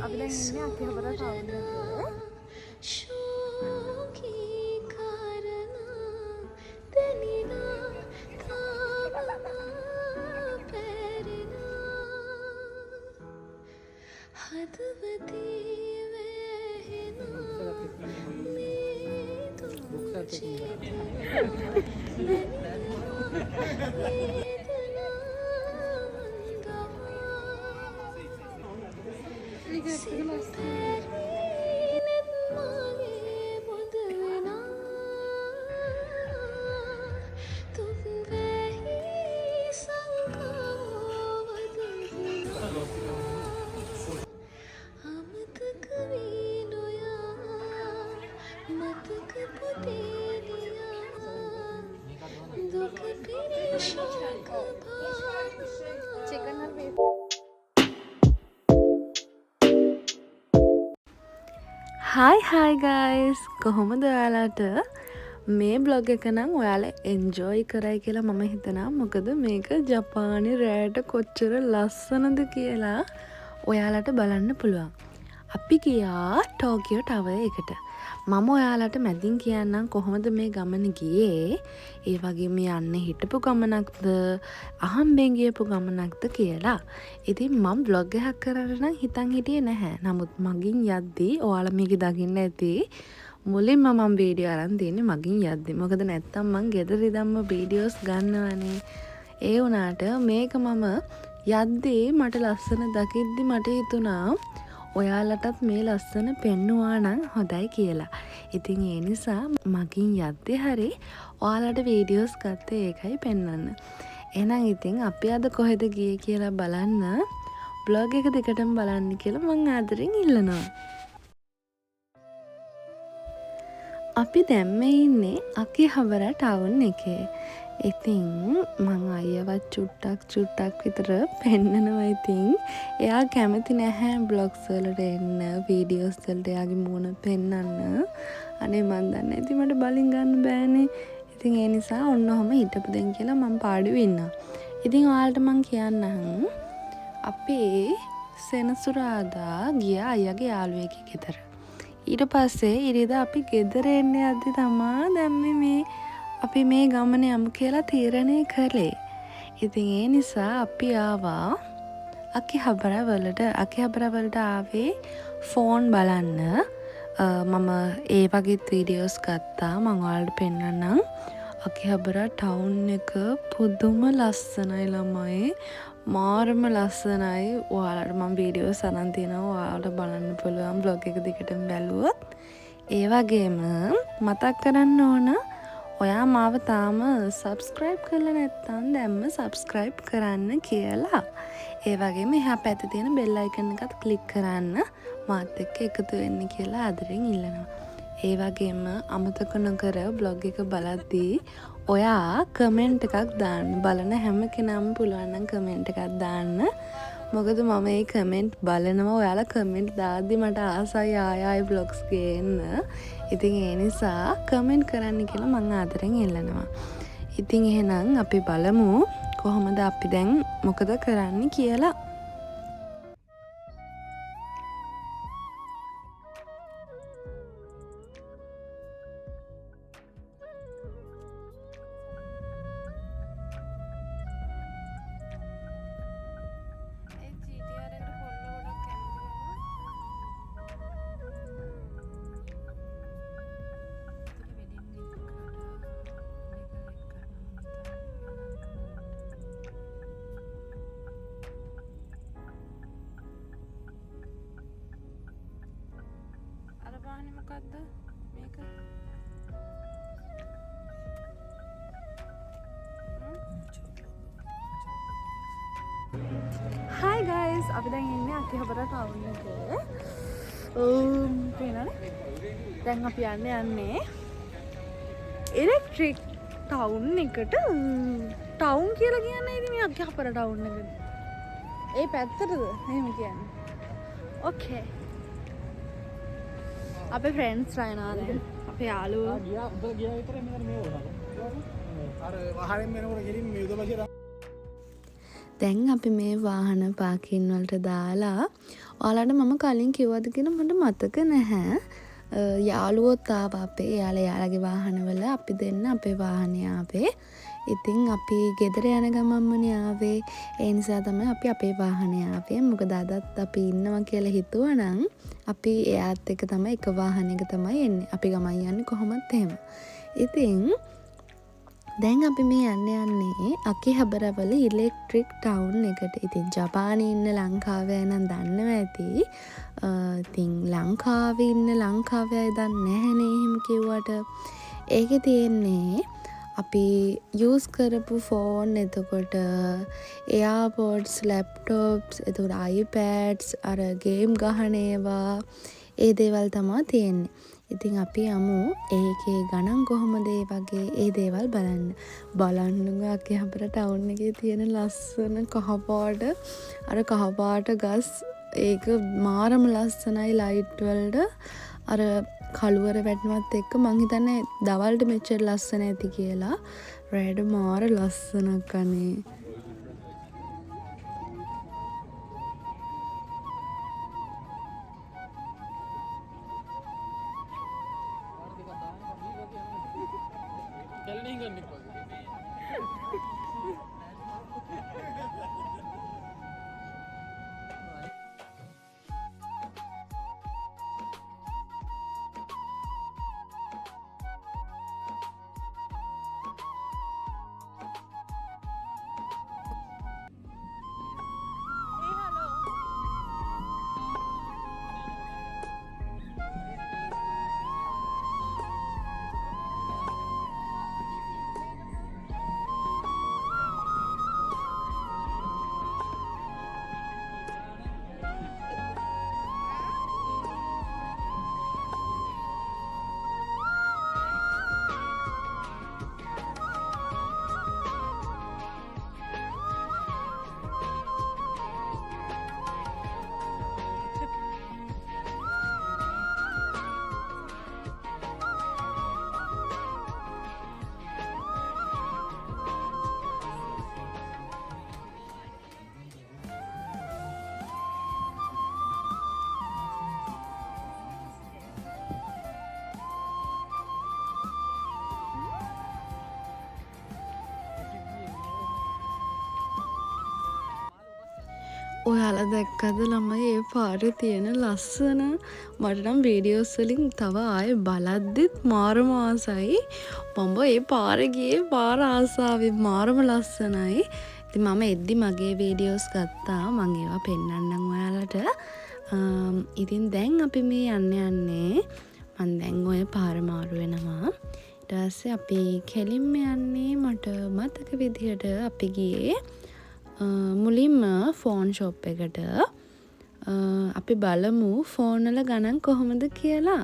අපි දැන් ඉන්නේ අක්කේපර ටවුන් එකේ. शोकी कारणा तेनिना थामना पैरना हदवती वहना मैं तुझे Hi guys, කොහොමද ඔයාලට මේ බ්ලොග් එක නම් ඔයාලා එන්ජොයි කරයි කියලා මම හිතනවා. මොකද මේක ජපානයේ රෑට කොච්චර ලස්සනද කියලා ඔයාලට බලන්න පුළුවන්. අපි ගියා ටෝකියෝ ටවර් එකට. මම ඔයාලට මැදින් කියන්නම් කොහොමද මේ ගමන ගියේ, ඒ වගේම යන්න හිටපු ගමනක්ද අහම්බෙන් ගියපු ගමනක්ද කියලා. ඉතින් මම බ්ලොග් එකක් කරන්න නම් හිතන් හිටියේ නැහැ. නමුත් මගින් යද්දී ඔයාලා මේක දකින්න ඇති. මුලින්ම මම වීඩියෝ අරන් තියන්නේ මගින් යද්දී. මොකද නැත්තම් මං ගෙදර ඉඳන්ම වීඩියෝස් ගන්නවනේ. ඒ වුණාට මේක මම යද්දී මට ලස්සන දකිද්දි මට හිතුණා ඔයාලටත් මේ ලස්සන පෙන්නුවා නම් හොඳයි කියලා. ඉතින් ඒ නිසා මගින් යද්දී හරි ඔයාලට වීඩියෝස් ගත්තේ ඒකයි පෙන්වන්න. එහෙනම් ඉතින් අපි අද කොහෙද ගියේ කියලා බලන්න බ්ලොග් එක දිගටම බලන්න කියලා මම ආදරෙන් ඉල්ලනවා. අපි දැන් මේ ඉන්නේ අකිහබර ටවුන් එකේ. ඉතින් මං අයියවත් චුට්ටක් විතර පෙන්නනවා. ඉතින් එයා කැමති නැහැ බ්ලොග්ස් වලට එන්න, වීඩියෝස් වලට එයාගේ මූණ පෙන්නන්න. අනේ මන් දන්නේ ඉතින් මට බලින් ගන්න බෑනේ. ඉතින් ඒ නිසා ඔන්න ඔහම හිටපු දෙන් කියලා මම පාඩුවේ ඉන්නවා. ඉතින් ඔයාලට මං කියන්නම් අපි සෙනසුරාදා ගියා අයියාගේ යාළුවෙක්ගේ ගෙදර. ඊට පස්සේ ඉරිදා අපි ගෙදර එන්න යද්දි තමා දැන් මේ අපි මේ ගමන යමු කියලා තීරණය කළේ. ඉතින් ඒ නිසා අපි ආවා අකිහබර වලට ආවේ ෆෝන් බලන්න. මම ඒ වගේත් වීඩියෝස් ගත්තා. මම ඔයාලට පෙන්නන්නම්. අකිහබර ටවුන් එක පුදුම ලස්සනයි ළමයි. මාරම ලස්සනයි. ඔයාලට මම වීඩියෝස් අරන් තියනවා. ඔයාලට බලන්න පුළුවන් බ්ලොග් එක දිගටම බැලුවොත්. ඒ වගේම මතක් කරන්න ඕන ඔයා මාව තාම සබස්ක්‍රයිබ් කරලා නැත්නම් දැම්ම සබස්ක්‍රයිබ් කරන්න කියලා. ඒ වගේම එහා පැත්තේ තියෙන බෙල් අයිකන් එකත් ක්ලික් කරන්න මාත් එක්ක එකතු වෙන්න කියලා ආදරෙන් ඉල්ලනවා. ඒ වගේම අමතක නොකර බ්ලොග් එක බලද්දී ඔයා කමෙන්ට් එකක් දාන්න. බලන හැම කෙනාම පුළුවන් නම් කමෙන්ට් එකක් දාන්න. මොකද මම මේ කමෙන්ට් බලනවා. ඔයාලා කමෙන්ට් දාද්දි මට ආසයි ආයෙ බ්ලොග්ස් ගේන්න. ඉතින් ඒ නිසා කමෙන්ට් කරන්න කියලා මම ආදරෙන් ඉල්ලනවා. ඉතින් එහෙනම් අපි බලමු කොහොමද අපි දැන් මොකද කරන්න කියලා. මොකක්ද මේක? Hi guys, අපි දැන් ඉන්නේ අකිහබර ටවුන් එකේ. පේනවනේ? දැන් අපි යන්නේ ඉලෙක්ට්‍රික් ටවුන් එකට. ටවුන් කියලා කියන්නේ ඉතින් මේ අකිහබර ටවුන් එකට. ඒ පැත්තටද? එහෙම කියන්නේ. Okay. අපේ ෆ්‍රෙන්ඩ්ස් රයනා දැන් අපේ යාළුවෝ ගියා විතරේ මෙතන මේ වුණා. අර වහරෙන් මෙනකොට ගෙලින් මේ උදපසිර දැන් අපි මේ වාහන පාකින් වලට දාලා ඔයාලට මම කලින් කිව්වද කියලා මට මතක නැහැ. යාළුවොත් ආවා අපේ. යාළුවගේ වාහනවල අපි දෙන්න අපේ වාහනේ ආවේ. ඉතින් අපි ගෙදර යන ගමන්මනේ ආවේ. ඒ නිසා තමයි අපි අපේ වාහනේ ආවේ. මොකද අදත් අපි ඉන්නවා කියලා හිතුවනම් අපි එයාත් එක්ක තමයි එක වාහනයක තමයි එන්නේ. අපි ගමන් යන්නේ කොහොමත් එහෙම. ඉතින් දැන් අපි මේ යන්නේ අකිහබරවල ඉලෙක්ට්‍රික් ටවුන් එකට. ඉතින් ජපානයේ ඉන්න ලංකාවේ නම් දන්නවා ඇති. ඉතින් ලංකාවේ ඉන්න ලංකාවේ අය දන්නේ නැහනේ එහෙම කිව්වට. ඒකේ තියෙන්නේ අපි යූස් කරපු ෆෝන්, එතකොට එයාර්පොඩ්ස්, ලැප්ටොප්ස්, එතකොට iPads, අර ගේම් ගහන ඒවා, ඒ දේවල් තමයි තියෙන්නේ. ඉතින් අපි යමු ඒකේ ගණන් කොහොමද ඒ වගේ ඒ දේවල් බලන්න. බලන්නකෝ අකිහබර ටවුන් එකේ තියෙන ලස්සන කහපාට, අර කහපාට ගස්, ඒක මාරම ලස්සනයි ලයිට් වලට. අර කළුවර වැටෙනවත් එක්ක මං හිතන්නේ දවල්ට මෙච්චර ලස්සන ඇති කියලා. රෑට මාර ලස්සනක් අනේ. ඔයාලා දැක්කද ළමයි ඒ පාරේ තියෙන ලස්සන? මට නම් වීඩියෝස් වලින් තව ආයේ බලද්දිත් මාරම ආසයි. මම ඒ පාරේ ගියේ පාර ආසාවෙන්. මාරම ලස්සනයි. ඉතින් මම එද්දි මගේ වීඩියෝස් ගත්තා. මම ඒවා පෙන්නන්නම් ඔයාලට. ඉතින් දැන් අපි මේ යන්නේ මම දැන් ඔය පාර මාරු වෙනවා. ඊට පස්සේ අපි කෙලින්ම යන්නේ මට මතක විදිහට අපි ගියේ මුලින්ම ෆෝන් ෂොප් එකට. අපි බලමු ෆෝන් වල ගණන් කොහොමද කියලා.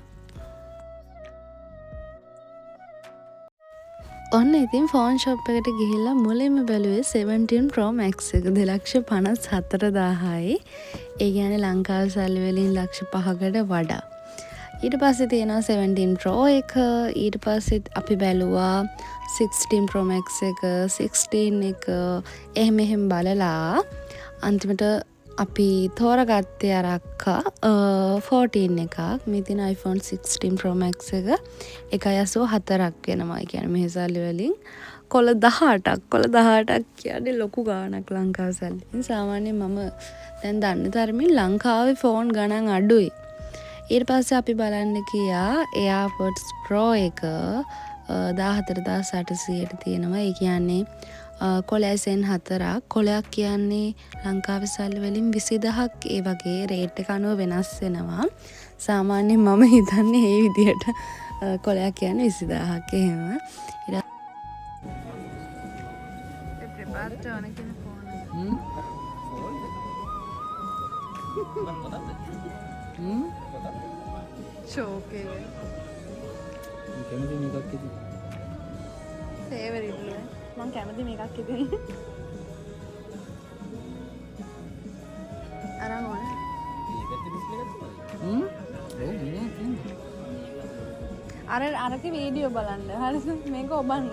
ඔන්න ඉතින් ෆෝන් ෂොප් එකට ගිහිල්ලා මුලින්ම බැලුවේ 17 Pro Max එක 2,54,000යි. ඒ කියන්නේ ලංකාවේ සල්ලි වලින් ලක්ෂ 5කට වඩා. ඊට පස්සේ තියෙනවා 17 Pro එක. ඊට පස්සේ අපි බැලුවා 16 Pro Max එක, 16 එක, එහෙම බලලා අන්තිමට අපි තෝරගත්තේ අර අක්කා 14 එකක්. මේ තියෙන iPhone 16 Pro Max එක 1.84ක් වෙනවා. ඒ කියන්නේ මේ සල්ලි වලින් කොළ 18ක්. කොළ 18ක් කියන්නේ ලොකු ගාණක් ලංකාවේ සල්ලි. සාමාන්‍යයෙන් මම දැන් දන්න තරමින් ලංකාවේ ෆෝන් ගණන් අඩුයි. ඊට පස්සේ අපි බලන්න ගියා AirPods Pro එක 14,800ට තියෙනවා. ඒ කියන්නේ කොලෑසෙන් 4ක්. කොලයක් කියන්නේ ලංකාවේ සල්ලි වලින් 20,000ක්. ඒ වගේ රේට් එක අනුව වෙනස් වෙනවා. සාමාන්‍යයෙන් මම හිතන්නේ මේ විදිහට කොලයක් කියන්නේ 20,000ක් එහෙම. ෂෝකේ කැමති මේකක් ඉතින් ෆේවරිට් නේ මම කැමති මේකක් ඉතින් අරන් ඕනේ ඒකට ඩිස්ප්ලේ එකක් තියෙනවා. අරක වීඩියෝ බලන්න හරිද මේක ඔබන්න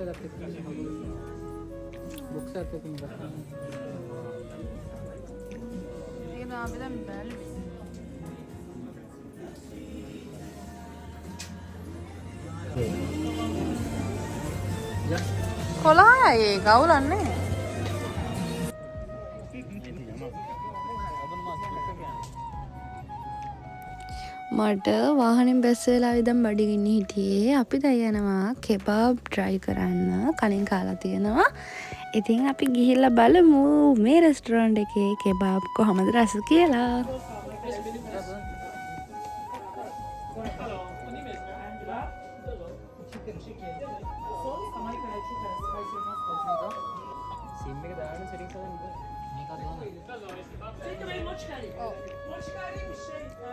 එකත් එක්ක ඉන්නේ හවුල. බොක්ස් එකත් එක්ක මොකක්ද? ඒක අපි දැන් බැලුවේ. කොළහයි ඒ ගවුලන්නේ. මට වාහනෙන් බැස්ස වෙලා ඉදම් බඩිගින්න හිටියේ අපි දයනවා කෙබාබ් ට්‍රයි කරන්න කලින් කාලා තියෙනවා. ඉතින් අපි ගිහිල්ලා බලමු මේ රෙස්ටරන්ට් එකේ කෙබාබ් කොහමද රස කියලා. සිම් එක දාන්න සෙටින්ග්ස් හදන්න මේක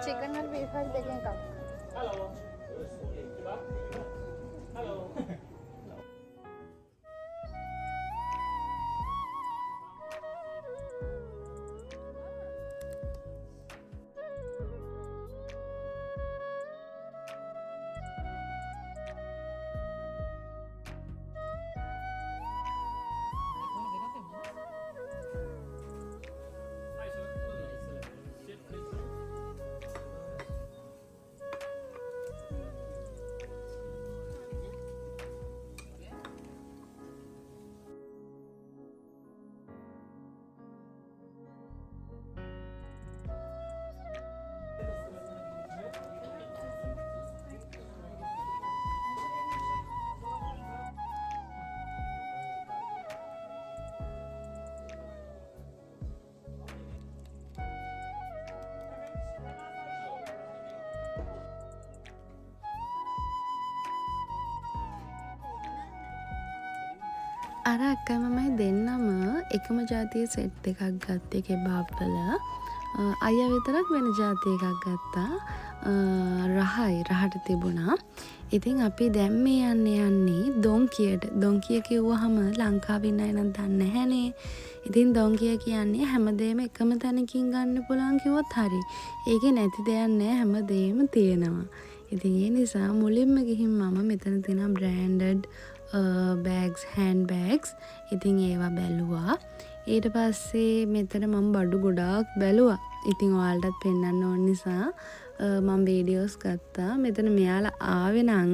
චිකන් හරි බීෆ් හරි දෙකෙන් එකක්. අර අක්කයි මමයි දෙන්නම එකම ජාතිය සෙට් එකක් ගත්තේ කෙබාබ් වල. අයියා විතරක් වෙන ජාති එකක් ගත්තා. රහයි රහට තිබුණා. ඉතින් අපි දැන් මේ යන්නේ දොන්කියට. දොන්කිය කිව්වහම ලංකාවේ ඉන්න අය නම් දන්නේ නැහනේ. ඉතින් දොන්කිය කියන්නේ හැමදේම එකම තැනකින් ගන්න පුළුවන් කිව්වොත් හරි. ඒකේ නැති දෙයක් නැහැ, හැමදේම තියෙනවා. ඉතින් ඒ නිසා මුලින්ම ගිහින් මම මෙතන තියෙන බ්‍රෑන්ඩඩ් බෑග්ස්, හෑන්ඩ් බෑග්ස් ඉතින් ඒවා බැලුවා. ඊට පස්සේ මෙතන මම බඩු ගොඩාක් බැලුවා. ඉතින් ඔයාලටත් පෙන්වන්න ඕන නිසා මම වීඩියෝස් ගත්තා. මෙතන මෙයාලා ආවේ නම්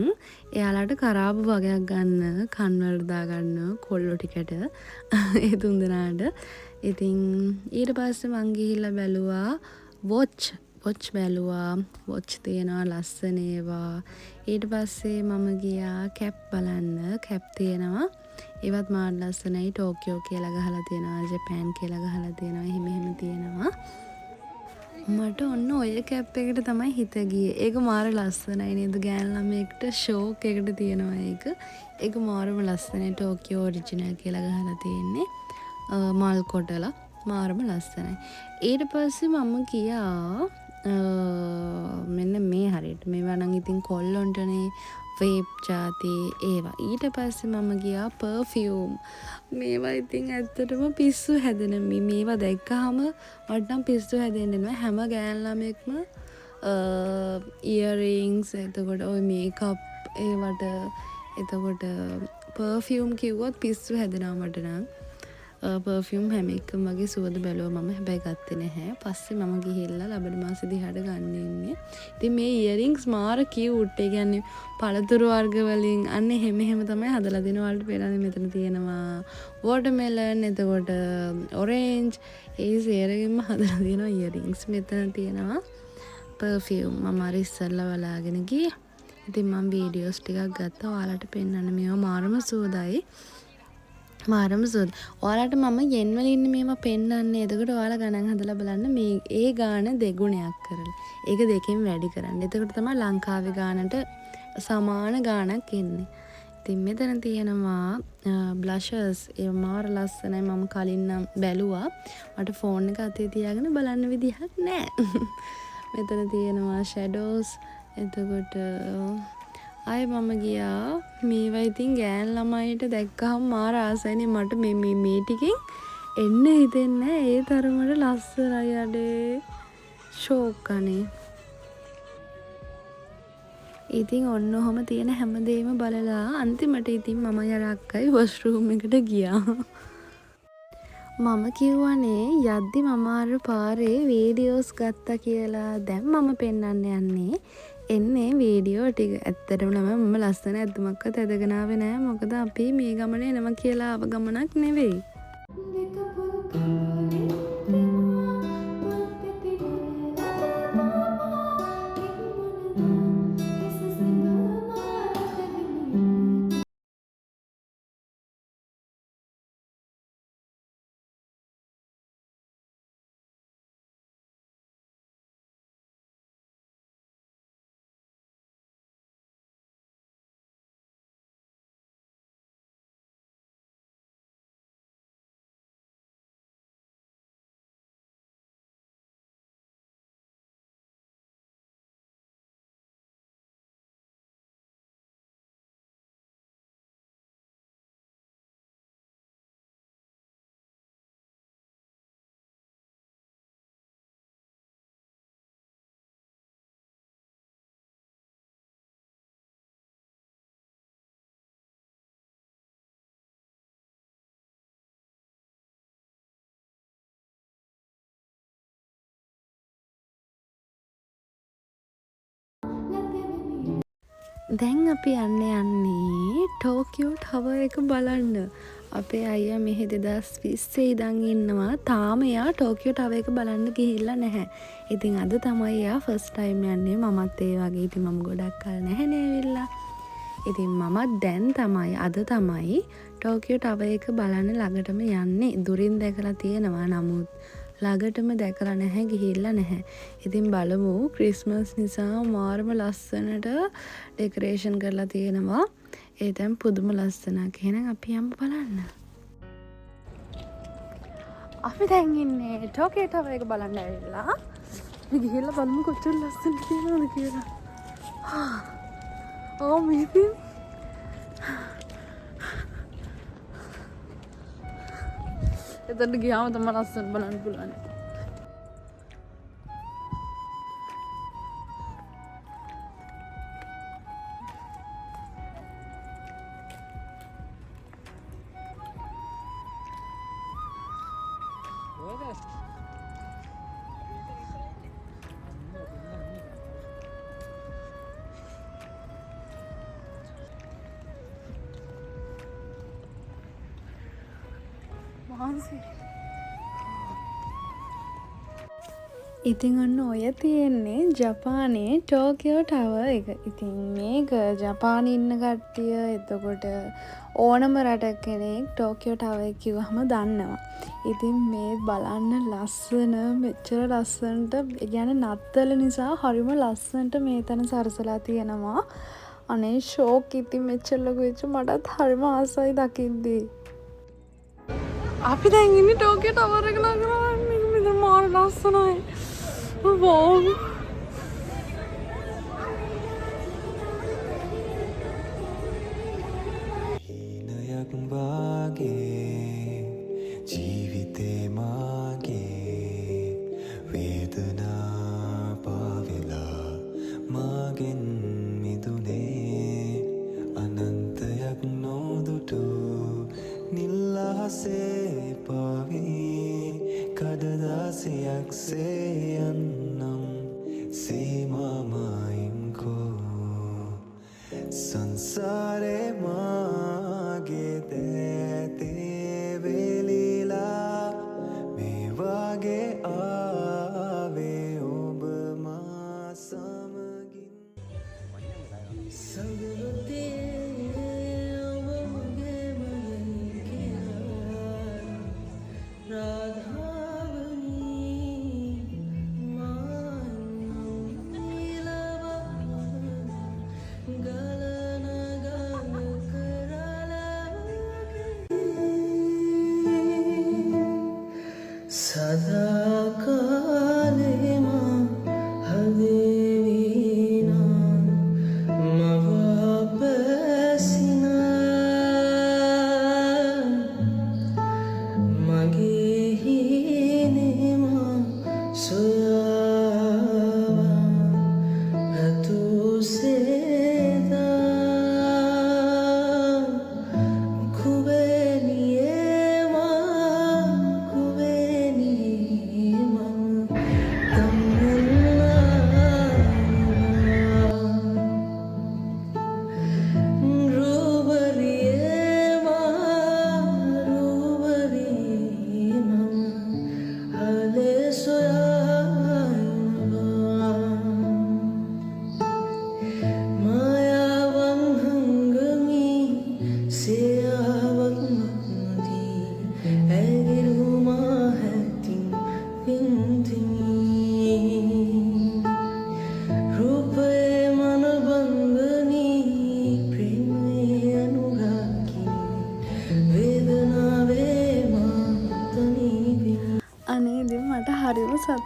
එයාලට කරාබු වගයක් ගන්න, කන් වලට දාගන්න කොල්ලෝ ටිකට ඒ තුන් දෙනාට. ඉතින් ඊට පස්සේ මං ගිහිල්ලා බැලුවා වොච් බැලුවා. වොච් තියෙනවා ලස්සන ඒවා. ඊට පස්සේ මම ගියා කැප් බලන්න. කැප් තියෙනවා. ඒවත් මාත් ලස්සනයි. ටෝකියෝ කියලා ගහලා තියෙනවා, ජපාන් කියලා ගහලා තියෙනවා. එහෙම තියෙනවා. මට ඔන්න ඔය කැප් එකට තමයි හිත ගියේ. ඒක මාර ලස්සනයි නේද? ගෑන් ළමයෙක්ට ෂෝක් එකට තියෙනවා ඒක. ඒක මාරම ලස්සනයි. ටෝකියෝ ඔරිජිනල් කියලා ගහලා තියෙන්නේ. මල් කොටලා මාරම ලස්සනයි. ඊට පස්සේ මම ගියා මෙන්න මේ හරියට මේවා නම් ඉතින් කොල්ලොන්ටනේ වේප් ජාති ඒවා. ඊට පස්සේ මම ගියා පර්ෆියුම්. මේවා ඉතින් ඇත්තටම පිස්සු හැදෙන මේවා දැක්කහම මට නම් පිස්සු හැදෙන්නෙනවා. හැම ගෑන් ළමෙක්ම ඉයරින්ග්ස්, එතකොට ඔය මේකප් ඒවට, එතකොට පර්ෆියුම් කිව්වොත් පිස්සු හැදෙනවා මට නම්. පර්ෆියුම් හැම එකම වගේ සුවඳ බැලුවා මම. හැබැයි ගත්තේ නැහැ. පස්සේ මම ගිහිල්ලා ලබන මාසේ දිහාට ගන්න ඉන්නේ. ඉතින් මේ ඉයරින්ග්ස් මාර කියුට්. ඒ කියන්නේ පළතුරු වර්ග වලින් අන්න එහෙම තමයි හදලා දෙනවා. වලට පෙරන්නේ මෙතන තියෙනවා වෝටර්මෙලන්, එතකොට ඔරේන්ජ්. ඒ සේරගෙම හදලා දෙනවා ඉයරින්ග්ස්. මෙතන තියෙනවා පර්ෆියුම්. මම අර ඉස්සල්ලා බලාගෙන ගියේ. ඉතින් මම වීඩියෝස් ටිකක් ගත්තා. ඔයාලට පෙන්වන්න. මේවා මාරම සුවඳයි. මාරම සුවඳ. ඔයාලට මම යෙන් වල ඉන්න මේවා පෙන්වන්නේ. එතකොට ඔයාලා ගණන් හදලා බලන්න මේ ඒ ගාන දෙගුණයක් කරලා. ඒක දෙකෙන් වැඩි කරන්න. එතකොට තමයි ලංකාවේ ගානට සමාන ගානක් එන්නේ. ඉතින් මෙතන තියෙනවා බ්ලෂර්ස්. ඒ මාර ලස්සනයි. මම කලින් නම් බැලුවා. මට ෆෝන් එක අතේ තියාගෙන බලන්න විදිහක් නැහැ. මෙතන තියෙනවා ෂැඩෝස්. එතකොට අය මම ගියා මේවා ඉතින් ගෑන් ළමයිට දැක්කහම මාර ආසයිනේ. මට මේ ටිකෙන් එන්න හිතෙන්නේ ඒ තරමට ලස්සනයි. අඩේ ෂෝක් අනේ. ඉතින් ඔන්න ඔහොම තියෙන හැමදේම බලලා අන්තිමට ඉතින් මම යර අක්කයි වොෂ්රූම් එකට ගියා. මම කිව්වනේ යද්දි මම අර පාරේ වීඩියෝස් ගත්තා කියලා. දැන් මම පෙන්වන්න යන්නේ එන්නේ වීඩියෝ ටික. ඇත්තටම මම ලස්සන ඇද්දුමක්වත් ඇදගෙන ආවේ නෑ. මොකද අපි මේ ගමනේ එනවා කියලා ආව ගමනක් නෙවෙයි. දැන් අපි යන්නේ ටෝකියෝ ටවර් එක බලන්න. අපේ අයියා මෙහෙ 2020 ඉඳන් ඉන්නවා. තාම එයා ටෝකියෝ ටවර් එක බලන්න ගිහිල්ලා නැහැ. ඉතින් අද තමයි එයා ෆස්ට් ටයිම් යන්නේ. මමත් ඒ වගේ. ඉතින් මම ගොඩක් කල් නැහැනේ ඇවිල්ලා. ඉතින් මමත් දැන් තමයි අද තමයි ටෝකියෝ ටවර් එක බලන්න ළඟටම යන්නේ. දුරින් දැකලා තියෙනවා. නමුත් ළඟටම දැකලා නැහැ, ගිහිල්ලා නැහැ. ඉතින් බලමු. ක්‍රිස්මස් නිසා මාරම ලස්සනට ඩෙකොරේෂන් කරලා තියෙනවා. ඒ දැන් පුදුම ලස්සනක්. එහෙනම් අපි යමු බලන්න. අපි දැන් ඉන්නේ ටෝකියෝ ටවර් එක බලන්න ඇවිල්ලා. අපි ගිහිල්ලා බලමු කොච්චර ලස්සනද කියලාද කියලා. Oh maybe. එතනට ගියාම තමයි ලස්සන බලන්න පුළුවන්. ඉතින් ඔන්න ඔය තියෙන්නේ ජපානයේ ටෝකියෝ ටවර් එක. ඉතින් මේක ජපානයේ ඉන්න කට්ටිය එතකොට ඕනම රටක කෙනෙක් ටෝකියෝ ටවර් කිව්වම දන්නවා. ඉතින් මේ බලන්න ලස්සන මෙච්චර ලස්සනට කියන්නේ නත්තල නිසා හරිම ලස්සනට මේ තැන සරසලා තියෙනවා. අනේ ෂෝක්. ඉතින් මෙච්චර ලොකු වෙච්ච මටත් හරිම ආසයි දකිද්දී. අපි දැන් ඉන්නේ ටෝකියෝ ටවර් එක ළඟ. මේක මෙතන මාර ලස්සනයි. Wow. හීනයක් වාගේ ජීවිතේ මාගේ වේදනා පාවෙලා මාගෙන් මිදුනේ අනන්තයක් නොදුටු නිල් අහසේ පාවී කඩදාසියක්සේ යන්නම් සීමාමයින්කෝ සංසාරේ මාගේ දෑතේ වෙලිලා මේ වගේ ආවේ ඔබ මා සමගින් සඳුරුතේ ඔබ මගේ මගෙන් කියලා රාධා සදාකාලෙම හදේවිනා මව අප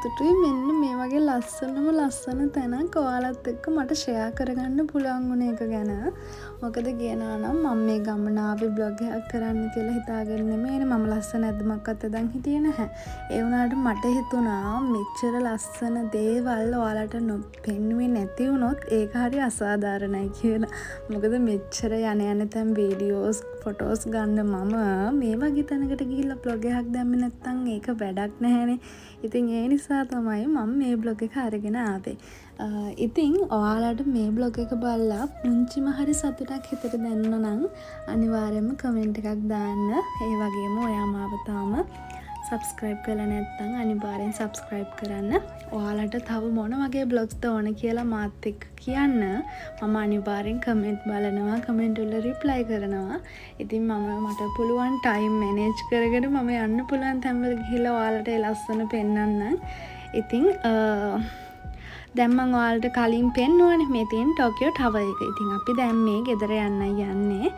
සතුටුයි මෙන්න මේ වගේ ලස්සන තැනක් ඔයාලත් එක්ක මට ෂෙයා කරගන්න පුළුවන් වුණ එක ගැන. මොකද කියනවා නම් මම මේ ගමන ආවේ බ්ලොග් එකක් කරන්න කියලා හිතාගෙන නෙමෙයි. මම ලස්සන ඇඳුමක්වත් අදන් හිටියේ නැහැ. ඒ වුණාට මට හිතුණා මෙච්චර ලස්සන දේවල් ඔයාලට පෙන්වුවේ නැති වුණොත් ඒක හරි අසාධාරණයි කියලා. මොකද මෙච්චර යන තැන් වීඩියෝස් ෆොටෝස් ගන්න මම මේ වගේ තැනකට ගිහිල්ලා බ්ලොග් එකක් දැම්මේ නැත්නම් ඒක වැඩක් නැහැනේ. ඉතින් ඒ නිසා තමයි මම මේ බ්ලොග් එක අරගෙන ආවේ. ඉතින් ඔයාලට මේ බ්ලොග් එක බලලා පුංචිම හරි සතුටක් හිතට දැනුණා නම් අනිවාර්යයෙන්ම කමෙන්ට් එකක් දාන්න. ඒ වගේම ඔයා මාව තාම සබස්ක්‍රයිබ් කරලා නැත්නම් අනිවාර්යෙන් සබස්ක්‍රයිබ් කරන්න. ඔයාලට තව මොන වගේ බ්ලොග්ස්ද ඕන කියලා මාත් එක්ක කියන්න. මම අනිවාර්යෙන් කමෙන්ට් බලනවා, කමෙන්ට් වල රිප්ලයි කරනවා. ඉතින් මට පුළුවන් ටයිම් මැනේජ් කරගෙන මම යන්න පුළුවන් තැන්වල ගිහිල්ලා ඔයාලට ඒ ලස්සන පෙන්වන්නම්. ඉතින් දැන් මම ඔයාලට කලින් පෙන්නුවානේ මේ තියෙන ටෝකියෝ ටවර් එක. ඉතින් අපි දැන් මේ ගෙදර යන්නයි යන්නේ.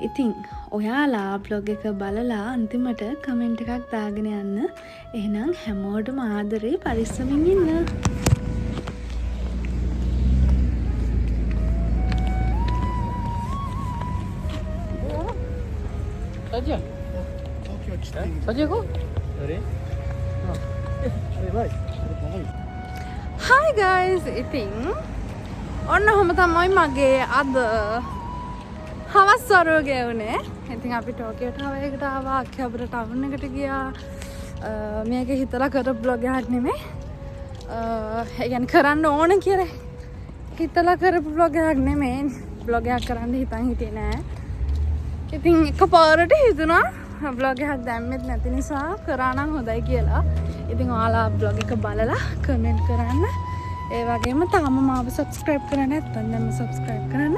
ඉතින් ඔයාලා බ්ලොග් එක බලලා අන්තිමට කමෙන්ට් එකක් දාගෙන යන්න. එහෙනම් හැමෝටම ආදරේ පරිස්සමින් ඉන්න. Saja kok? Sorry. Bye. Hi guys! ඉතින් ඔන්න ඔහොම තමයි මගේ අද හවස් වරුව ගෙවුනේ. ඉතින් අපි ටෝකියෝ ටවර් එකට ආවා, අක්කියබර ටවුන් එකට ගියා. මේක හිතලා කරපු බ්ලොග් එකක් නෙමෙයි. ඒ කියන්නේ කරන්න ඕන කියලා හිතලා කරපු බ්ලොග් එකක් නෙමෙයි. බ්ලොග් එකක් කරන්න හිතන් හිටියේ නෑ. ඉතින් එකපාරට හිතුණා බ්ලොග් එකක් දැම්මෙත් නැති නිසා කරා නම් හොඳයි කියලා. ඉතින් ඔයාලා බ්ලොග් එක බලලා කමෙන්ට් කරන්න. ඒ වගේම තාම මාව සබස්ක්‍රයිබ් කරලා නැත්නම් දැන්ම සබස්ක්‍රයිබ් කරන්න.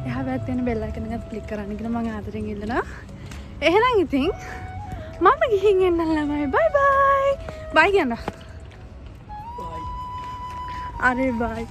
එහා පැත්තේ තියෙන බෙල් අයිකන් එක ක්ලික් කරන්න කියලා මම ආදරෙන් ඉල්ලනවා. එහෙනම් ඉතින් මම ගිහින් එන්නම් ළමයි. බයි බයි. බයි කියන්න. බයි. අරේ බයි.